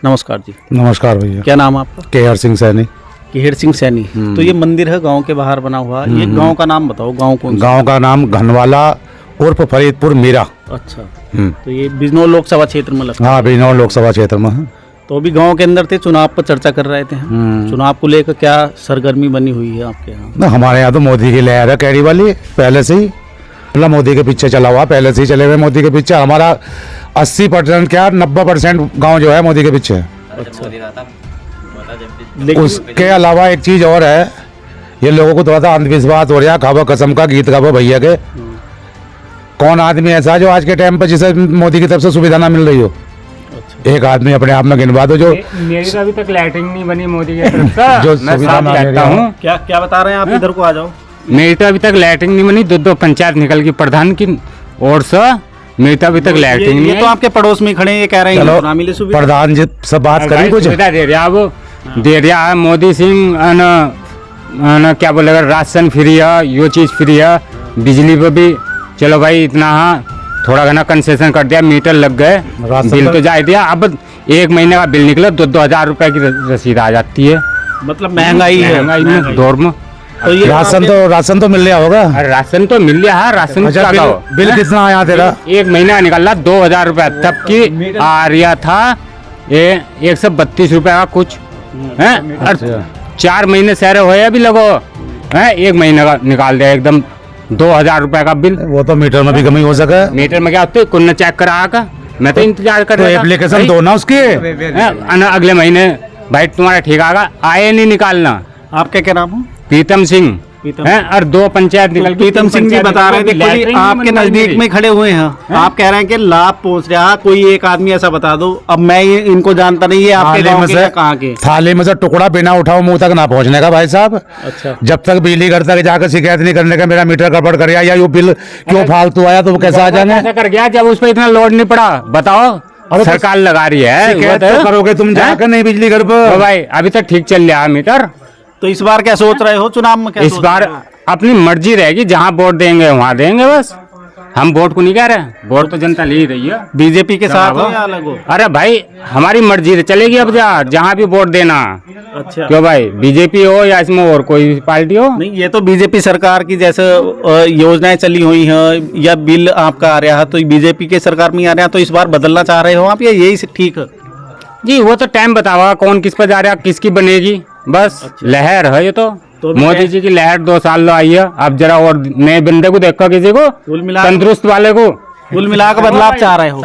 नमस्कार जी। नमस्कार भैया। क्या नाम है आपका? केहर सिंह सैनी। केहर सिंह सैनी। तो ये मंदिर है गांव के बाहर बना हुआ, ये गांव का नाम बताओ, गांव कौन सा? गांव का नाम घनवाला उर्फ फरीदपुर मीरा। अच्छा। तो ये बिजनौर लोकसभा क्षेत्र में लगता है। हाँ, बिजनौर लोकसभा क्षेत्र में है। तो अभी गांव के अंदर थे, चुनाव पर चर्चा कर रहे थे। चुनाव को लेकर क्या सरगर्मी बनी हुई है आपके यहाँ? ना, हमारे यहाँ तो मोदी की लहर है कैरी वाली पहले से ही, मतलब मोदी के पीछे चला हुआ, पहले से ही चले हुए मोदी के पीछे। हमारा 80% क्या 90% गांव जो है मोदी के पीछे है। उसके अलावा एक चीज और है, ये लोगों को थोड़ा सा अंधविश्वास हो रहा है। खाबो कसम का गीत गाबो भैया के, कौन आदमी ऐसा जो आज के टाइम पर जिसे मोदी की तरफ से सुविधा ना मिल रही हो? एक आदमी अपने आप में गिनवा दो जो मेरी तो अभी तक लाइटिंग नहीं बनी मोदी की तरफ से। जो मैं सुविधा साफ ना कहता हूँ, क्या क्या बता रहे हैं आप? इधर को आ जाओ। मेरी तो अभी तक लाइटिंग नहीं बनी। दो पंचायत निकल की प्रधान की ओर से, मेरी तो अभी तक लाइटिंग नहीं। ये तो आपके पड़ोस में खड़े हैं, ये कह रहे हैं ना मिले सुविधा। प्रधान जी से बात करें, कुछ सुविधा दे रहा वो दे रहा है मोदी सिंह। क्या बोलेगा, राशन फ्री है, ये चीज़ फ्री है, बिजली पे भी चलो भाई इतना हाँ थोड़ा घना कंसेशन कर दिया, मीटर लग गए, बिल तो जा दिया। अब एक महीने का बिल निकला 2,000 रुपए की रसीद आ जाती है। मतलब महंगाई है, महंगाई में दौर में। तो ये राशन तो मिल रहा होगा। राशन तो मिल रहा है, राशन अच्छा, बिल कितना आया तेरा? एक महीना निकल रहा 2,000 रुपए, तब की आ रहा था ये 132 रुपए का कुछ है। और 4 महीने सहरे हुए अभी लगो है, एक महीने का निकाल दिया एकदम 2,000 रुपए का बिल। वो तो मीटर में भी कमी हो सके। मीटर में क्या होता है, कुन्ना चेक करा का, मैं तो इंतजार कर तो रहा था। एप्लीकेशन दो ना उसके। अगले महीने भाई तुम्हारा ठीक आएगा, आए नहीं निकालना। आपका क्या नाम है? प्रीतम सिंह है। और 2 पंचायत निकल। प्रीतम सिंह जी बता रहे थे, देखो जी, आपके नजदीक में खड़े हुए हैं, आप कह रहे हैं कि लाभ पहुंच रहा, कोई एक आदमी ऐसा बता दो। अब मैं ये इनको जानता नहीं है, आपके गांव के कहाँ के? थाली में से टुकड़ा बिना उठाओ मुंह तक ना पहुंचने का भाई साहब। अच्छा। जब तक बिजली घर तक जाकर शिकायत नहीं करने का मेरा मीटर गड़बड़ कर या ये बिल क्यों फालतू आया, तो वो कैसा आ जाएंगे? कर गया जब उस पर इतना लोड नहीं पड़ा, बताओ। सरकार लगा रही है, शिकायत तो करोगे तुम जाकर नहीं बिजली घर पर? भाई अभी तक ठीक चल रहा है मीटर। तो इस बार क्या सोच रहे हो चुनाव में? क्या इस बार अपनी मर्जी रहेगी, जहाँ वोट देंगे वहाँ देंगे, बस हम वोट को नहीं कह रहे, वोट तो जनता ले ही रही है। बीजेपी के साथ हो या अलग हो? अरे भाई हमारी मर्जी चलेगी, अब जहाँ भी वोट देना। अच्छा। क्यों भाई, बीजेपी हो या इसमें और कोई पार्टी हो? नहीं, ये तो बीजेपी सरकार की जैसे योजनाएं चली हुई हैं या बिल आपका आ रहा है, तो बीजेपी के सरकार में आ रहा है, तो इस बार बदलना चाह रहे हो आप या यही ठीक है? जी वो तो टाइम बतावा कौन किस पर जा रहा है, किसकी बनेगी, बस। अच्छा। लहर है ये तो मोदी जी की लहर 2 साल आई है। अब जरा और नए बंदे को देखो, किसी को तंदुरुस्त वाले को। कुल मिलाकर बदलाव चाह रहे हो?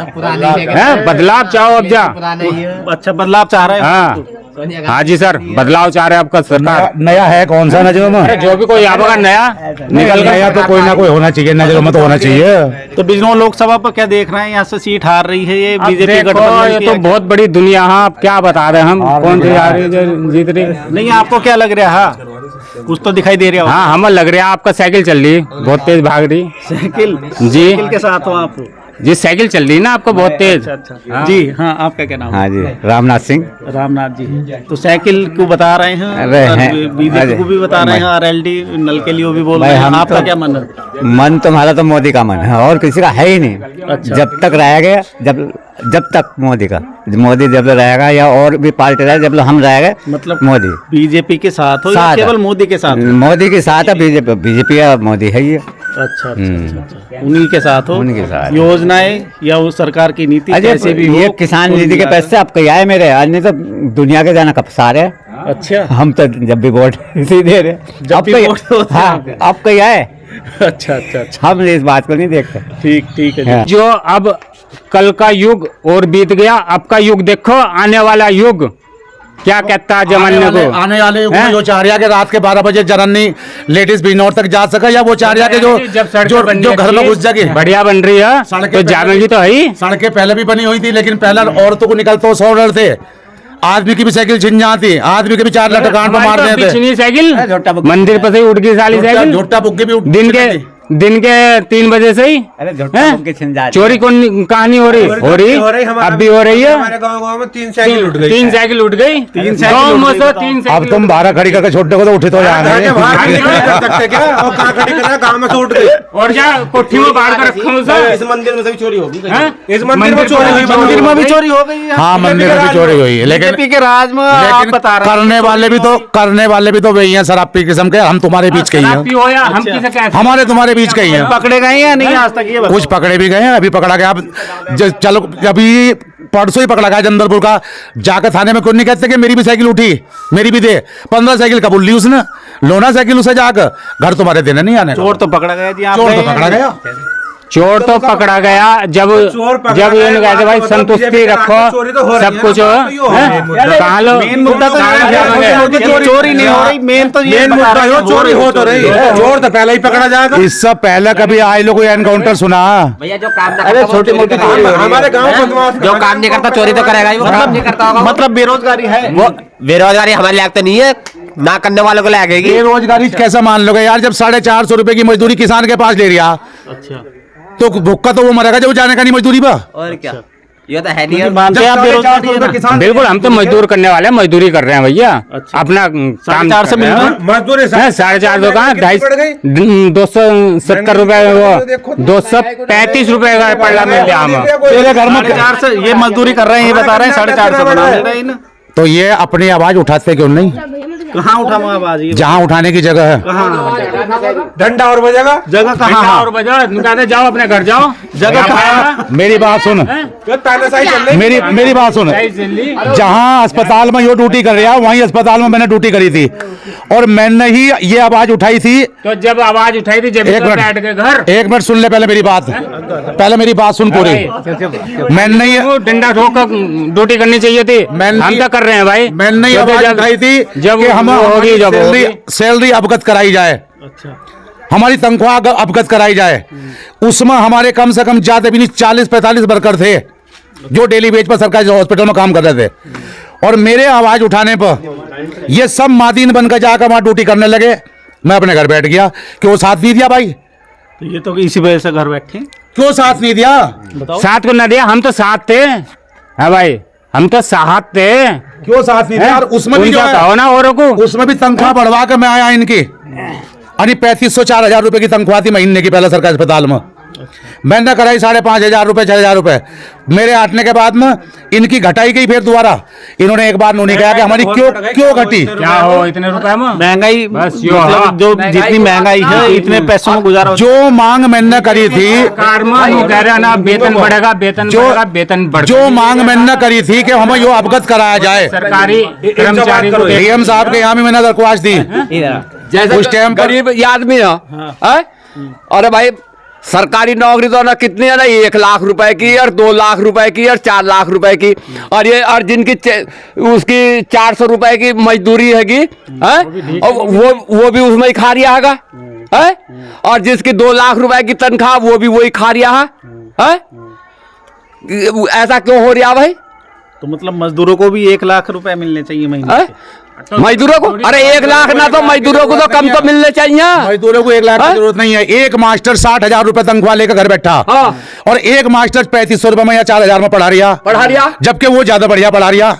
बदलाव चाहो अब जा। अच्छा, बदलाव चाह रहे हो? हाँ हाँ जी सर, बदलाव चाह रहे हैं आपका सरकार। नया है कौन सा नजरों में? जो भी कोई आएगा नया निकल गया तो कोई ना कोई होना चाहिए, नजरों में तो होना चाहिए। तो बिजनौर लोकसभा पर क्या देख रहे हैं? यहाँ से सीट हार रही है ये बीजेपी गठबंधन। ये तो बहुत बड़ी दुनिया है, आप क्या बता रहे हैं हम कौन सी हार रही है जीत रही? नहीं, आपको क्या लग रहा है? कुछ तो दिखाई दे रहा है। हाँ, हमें लग रहा है आपका साइकिल चल रही, बहुत तेज भाग रही। साइकिल जी, साइकिल के साथ हो आप? जी साइकिल चल रही ना आपको बहुत तेज। अच्छा। जी हाँ, आपका क्या नाम? हाँ जी, रामनाथ सिंह। रामनाथ जी, तो साइकिल को बता रहे हैं, बीजेपी को भी बता रहे हैं, RLD नल के लिए भी बोल रहे हैं। आपका क्या मन है? मन तो हमारा तो मोदी का मन है, और किसी का है ही नहीं। अच्छा। जब तक रहेगा, जब तक मोदी जब रहेगा, या और भी पार्टी रहे, जब हम रहेंगे, मतलब मोदी। बीजेपी के साथ हो या केवल मोदी के साथ? मोदी के साथ है, बीजेपी का मोदी है ये। अच्छा। उन्हीं के साथ हो? उन्हीं के साथ। योजनाएं या उस सरकार की नीति कैसे भी ये हो, किसान निधि के पैसे अब कहीं आए मेरे, आज नहीं तो दुनिया के जाना कब सारे। अच्छा। हम तो जब भी वोट इसी दे रहे, अब कहीं आए। अच्छा। हम इस बात को नहीं देखते। ठीक है। जो अब कल का युग और बीत गया, अब का युग देखो, आने वाला युग क्या कहता है जमाने को? आने वाले युग में जो चाह रहा है कि रात के 12 बजे जननी लेडीज बिजनौर तक जा सके, या वो चाह रहा है कि जो घर में घुस जाएगी। बढ़िया बन रही है तो जामेगी तो है। सड़कें पहले भी बनी हुई थी, लेकिन पहले औरतों को निकलते हो 100 डर थे। आदमी की भी साइकिल छिन जाती, आदमी के भी 4 लट कान पर मार देते। साइकिल मंदिर पर से उठ गई साली साइकिल, झोटा बुग्गे भी दिन के दिन के 3 बजे से ही अरे हैं? चोरी कहानी हो रही अब भी हो रही है। हमारे गाँव में 3 साइकिल उठ गई। 3 साइकिल उठ गई। गाँव में तो 3 अब तुम 12 खड़ी करके छोटे को तो उठे तो जाएंगे। कर सकते क्या? और कहाँ खड़ी करा? गाँव में से उठ गई। और क्या कोठी में बाढ़ कर रखा हूँ सर? इस मंदिर में से भी चोरी होगी। इस मंदिर में चोरी हुई। मंदिर में भी चोरी हो गई है। हाँ मंदिर में भी चोरी हुई है, लेकिन बीजेपी के राज में आप बता रहे हैं। करने वाले भी तो वही हैं शराब पी किस्म के। हम तुम्हारे बीच के ही शराब हैं, हो या हम किसे कहते हैं? हमारे तुम्हारे बीच के ही हैं। पकड़े गए या नहीं आज तक ये बताओ? कुछ पकड़े भी गए हैं, अभी पकड़ा गया। अब चलो अभी परसों ही पकड़ा गया जंदरपुर का। जाकर थाने में क्यों नहीं कहते कि मेरी भी साइकिल उठी, मेरी भी दे। 15 साइकिल कबूल ली उसने, लोना साइकिल उसे जाकर घर तुम्हारे देने नहीं आने। चोर तो पकड़ा गया जी। चोर तो पकड़ा गया। चोर तो पकड़ा गया जब ये लोग कहते भाई संतुष्टि रखो सब कुछ कहाँ लो। मेन मुद्दा तो चोरी नहीं हो रही। मेन तो ये चोरी हो तो रही है। चोर तो पहले ही पकड़ा जाएगा। इससे पहले कभी आए लोग एनकाउंटर सुना? भैया जो काम अरे छोटी मोटी हमारे गाँव में जो काम नहीं करता चोरी तो करेगा ही, वो काम नहीं करता होगा। मतलब बेरोजगारी है। वो बेरोजगारी हमारे लायक तो नहीं है, ना करने वालों को लगेगी। बेरोजगारी कैसे मान लोगे यार, जब 450 रुपए की मजदूरी किसान के पास ले लिया। अच्छा तो भूखा तो वो मरेगा जब जाने का नहीं मजदूरी पर। और क्या, ये तो है नहीं है। मानते हैं आप बेरोजगारी है ना? बिल्कुल, हम तो मजदूर करने वाले हैं, मजदूरी कर रहे हैं भैया। अपना काम 450 से मिलता है। मजदूरी 450 का 270 रुपए, वो 235 रुपए का पड़ा मिल गया हमें। तेरे घर में 450 से ये मजदूरी कर रहे हैं, ये बता रहे हैं 450 बना मिल रहा है ना। तो ये अपनी आवाज उठाते क्यों नहीं? कहाँ उठाऊं आवाज? ये जहाँ उठाने की जगह है। डंडा और बजेगा। जगह कहाँ? और बजाओ, कहते जाओ अपने घर जाओ। जगह कहाँ? मेरी बात सुन, तानाशाही चल रही। मेरी बात सुन। जहाँ अस्पताल में यो ड्यूटी कर रहा, वहीं अस्पताल में मैंने ड्यूटी करी थी और मैंने ही ये आवाज उठाई थी। तो जब आवाज उठाई थी, जब एक बैठ के घर। एक मिनट सुन ले पहले मेरी बात, पहले मेरी बात सुन पूरी। मैंने ये डंडा ठोक कर ड्यूटी करनी चाहिए थी। हम तो कर रहे हैं भाई। मैंने ये आवाज उठाई थी जब कि हम होगी, जब सैलरी अवगत कराई जाए। अच्छा, हमारी तनख्वाह अवगत कराई जाए। उसमें हमारे कम से कम ज्यादा भी नहीं 40-45 वर्कर थे जो डेली बेज पर सरकारी हॉस्पिटल में काम कर रहे थे। और मेरे आवाज उठाने पर ये सब मादीन बनकर जाकर वहां ड्यूटी करने लगे। मैं अपने घर बैठ गया। क्यों साथ नहीं दिया भाई? तो ये तो इसी वजह से घर बैठे। क्यों साथ नहीं दिया? साथ को न दिया, हम तो साथ थे। हाँ भाई, हम तो साथ थे। क्यों साथ नहीं दिया? उसमें भी जो है ना औरों को, उसमें भी तनख्वाह बढ़वा के मैं आया इनकी। यानी 3500-4000 रुपए की तनख्वाह थी महीने की पहले सरकारी अस्पताल में। मैंने कराई 5,500 रुपए 6,000 रुपए। मेरे हटने के बाद में इनकी घटाई गई फिर दोबारा। इन्होंने एक बार उन्होंने कहा कि हमारी क्यों घटी? क्या हो इतने रुपए में? महंगाई, बस यो मतलब जो जितनी महंगाई है इतने पैसों में गुजारा। जो मांग मैंने करी थी, ना वेतन बढ़ेगा, वेतन बढ़ेगा। जो मांग मैंने करी थी कि हमें यो अवगत कराया जाए सरकारी कर्मचारी को, डीएम साहब के यहाँ भी मैंने दरख्वास्त दी। उस टाइम पर गरीब आदमी है। अरे भाई, सरकारी नौकरी तो ना कितनी है ना, 1 लाख रुपए की और 2 लाख रुपए की और 4 लाख रुपए की। और ये और जिनकी उसकी 400 रुपए की मजदूरी हैगी, और वो भी उसमें ही खा रिया है। और जिसकी 2 लाख रुपए की तनख्वाह, वो भी वही खा रिया है। ऐसा क्यों हो रहा भाई? तो मतलब मजदूरों को भी 1 लाख रुपए मिलने चाहिए महीने के। मजदूरों को, अरे 1 लाख ना, तो मजदूरों को तो कम तो मिलने चाहिए। मजदूरों को 1 लाख की जरूरत नहीं है। एक मास्टर 60,000 रुपए तनख्वाह लेकर घर बैठा, और एक मास्टर 3500 रुपए में या 4,000 में पढ़ा रिया, जबकि वो ज्यादा बढ़िया पढ़ा रिया।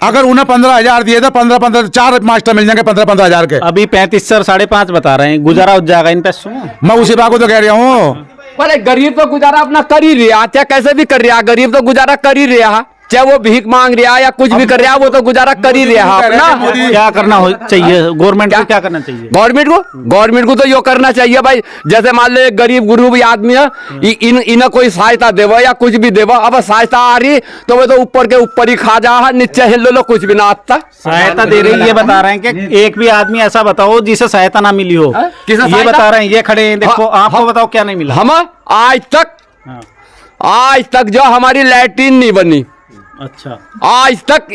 अगर उन्हें 15,000 दिए थे, 15 4 मास्टर मिल जाएंगे 15,000 के। अभी 35 सर 5.5 बता रहे हैं, गुजारा हो जाएगा इन पैसों में। मैं उसी बात को तो कह रहा हूँ। अरे गरीब तो गुजारा अपना कर ही रहा, चाहे कैसे भी कर रहा, गरीब तो गुजारा कर ही रहा। चाहे वो भीख मांग रहा या कुछ भी कर रहा, वो तो गुजारा कर ही रहा अपना। क्या करना चाहिए गवर्नमेंट को? क्या करना चाहिए गवर्नमेंट को तो यो करना चाहिए भाई। जैसे मान लो गरीब गुरूब आदमी है, इन्हें कोई सहायता देवा या कुछ भी देवा। अब सहायता आ रही तो वो तो ऊपर के ऊपर ही खा जा, नीचे हिल लो, कुछ भी ना आता। सहायता दे रही, ये बता रहे हैं कि एक भी आदमी ऐसा बताओ जिसे सहायता ना मिली हो। ये बता रहे हैं, ये खड़े हैं, देखो आपको बताओ क्या नहीं मिला। हम आज तक जो हमारी लैट्रिन नहीं बनी। अच्छा, आज तक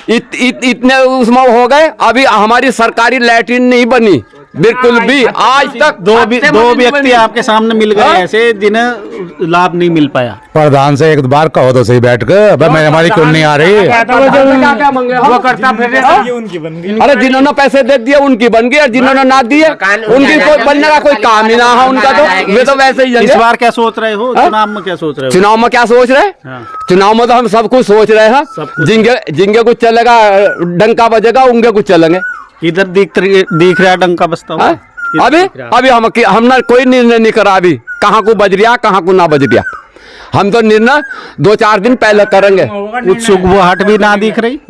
इतने उसमें हो गए, अभी हमारी सरकारी लैट्रिन नहीं बनी। बिल्कुल भी आज तक दो व्यक्ति आपके सामने मिल गए ऐसे जिन्हें लाभ नहीं मिल पाया। प्रधान से एक बार कहो तो सही बैठ कर, अब मैं हमारी क्यों नहीं आ रही। वो करता फिर अरे जिन्होंने पैसे दे दिए उनकी बन गई, और जिन्होंने ना दिए उनकी कोई बनने का कोई काम ही ना है उनका, तो वे तो वैसे ही इस है। बार क्या सोच रहे हो, चुनाव में क्या सोच रहे हो? चुनाव में क्या सोच रहे हैं? हाँ। चुनाव में तो हम सब कुछ सोच रहे हैं, जिनके कुछ चलेगा डंका बजेगा उनके कुछ चलेंगे। इधर दिख रहा है डंका बजता हुआ। अभी हमने कोई निर्णय नहीं करा, अभी कहाँ को बज रिया कहाँ को ना बज रिया, हम तो निर्णय 2-4 दिन पहले करेंगे। कुछ सुगबुहाट भी ना दिख रही,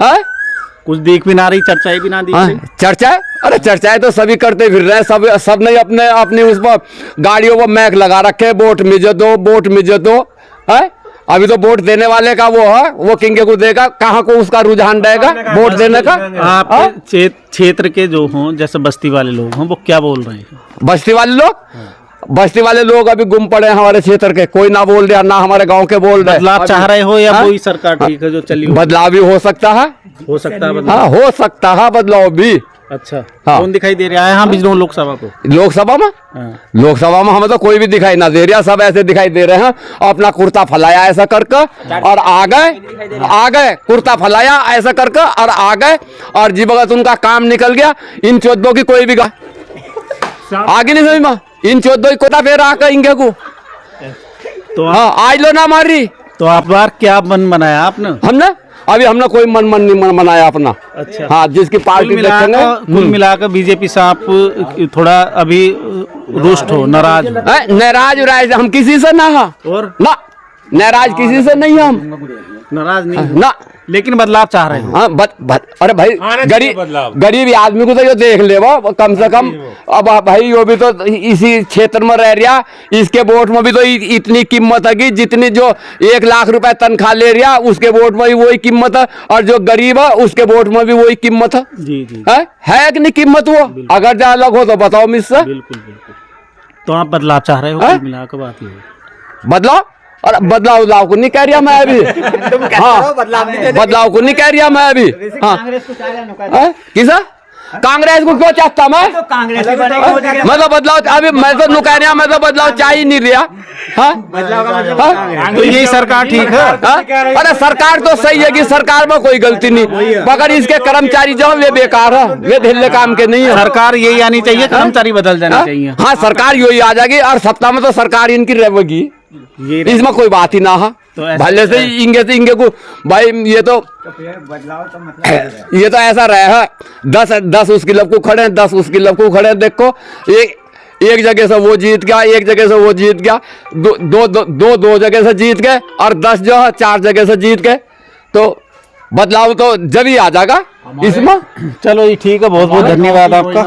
कुछ दिख भी ना रही, चर्चाएं भी ना दिख रही। चर्चाएं, अरे चर्चाएं तो सभी करते फिर रहे हैं, सब ने अपने अपनी उस पर गाड़ियों पर मैक लगा रखे, वोट मुझे दो, वोट मुझे दो। है अभी तो वोट देने वाले का वो है, वो किंगे को देगा, कहाँ को उसका रुझान रहेगा वोट देने का। आप क्षेत्र के जो हों, जैसे बस्ती वाले लोग हों, वो क्या बोल रहे हैं? बस्ती वाले लोग अभी गुम पड़े हैं हमारे क्षेत्र के, कोई ना बोल रहा, ना हमारे गांव के बोल रहे। बदलाव चाह रहे हो या वही सरकार ठीक है जो चली? बदलाव भी हो सकता है, हो सकता है बदलाव। हाँ हो सकता है बदलाव भी। अच्छा, हाँ। कौन दिखाई दे रहा है? हाँ, बिजनौर लोकसभा को। लोकसभा में लोकसभा में हमें तो कोई भी दिखाई ना दे रहा, सब ऐसे दिखाई दे रहे हैं, अपना कुर्ता फैलाया ऐसा करके और आ गए कुर्ता फैलाया ऐसा करके और आ गए, और जी भगत उनका काम निकल गया। इन 14 की कोई भी आगे नहीं समझ में, इन 14 कोटा फेर आकर इनके को तो हाँ आज लो ना मारी। तो आप बार क्या मन बनाया आपने? हमने कोई मन नहीं बनाया अपना। अच्छा, हाँ जिसकी पार्टी देखेंगे। कुल मिलाकर बीजेपी से आप थोड़ा अभी रुष्ट हो, नाराज नाराज हम किसी से ना है, और ना नाराज किसी से नहीं हम, नाराज नहीं ना, लेकिन बदलाव चाह रहे हो। हाँ अरे भाई गरीब आदमी को तो जो देख ले वो कम से कम। अब भाई वो भी तो इसी क्षेत्र में रह रहा, इसके वोट में भी तो इतनी कीमत है कि जितनी जो 1 लाख रुपए तनख्वाह ले रहा उसके वोट में भी वही कीमत है, और जो गरीब है उसके वोट में भी वही कीमत है। जी जी है कि नहीं कीमत? वो अगर जो अलग हो तो बताओ मुझसे। बिल्कुल बिल्कुल। तो आप बदलाव चाह रहे हो, कुल मिलाकर बात ये है। बदलाव, और बदलाव को नहीं कह रहा मैं अभी। हाँ बदलाव को नहीं कह रहा मैं अभी। हाँ किसा कांग्रेस को क्यों चाहता मैं? मैं तो बदलाव अभी मैं तो कह रहा, मैं तो बदलाव चाह ही नहीं रहा। तो यही सरकार ठीक है? अरे सरकार तो सही है कि सरकार में कोई गलती नहीं, मगर इसके कर्मचारी जो वे बेकार है, वे ढिल्ले काम के नहीं है। सरकार यही आनी चाहिए, कर्मचारी बदल जाना चाहिए। हाँ सरकार यही आ जाएगी, और सत्ता में तो सरकार इनकी रहेगी, इसमें कोई बात ही ना है। तो भले से इंगे को भाई ये तो ऐसा रहे है, 10 उसकी लब को खड़े, 10 उसकी लब को खड़े। देखो एक जगह से वो जीत गया, एक जगह से वो जीत गया, दो जगह से जीत गए, और 10 जो है 4 जगह से जीत गए। तो बदलाव तो जब ही आ जाएगा इसमें। चलो जी ठीक है, बहुत बहुत धन्यवाद आपका।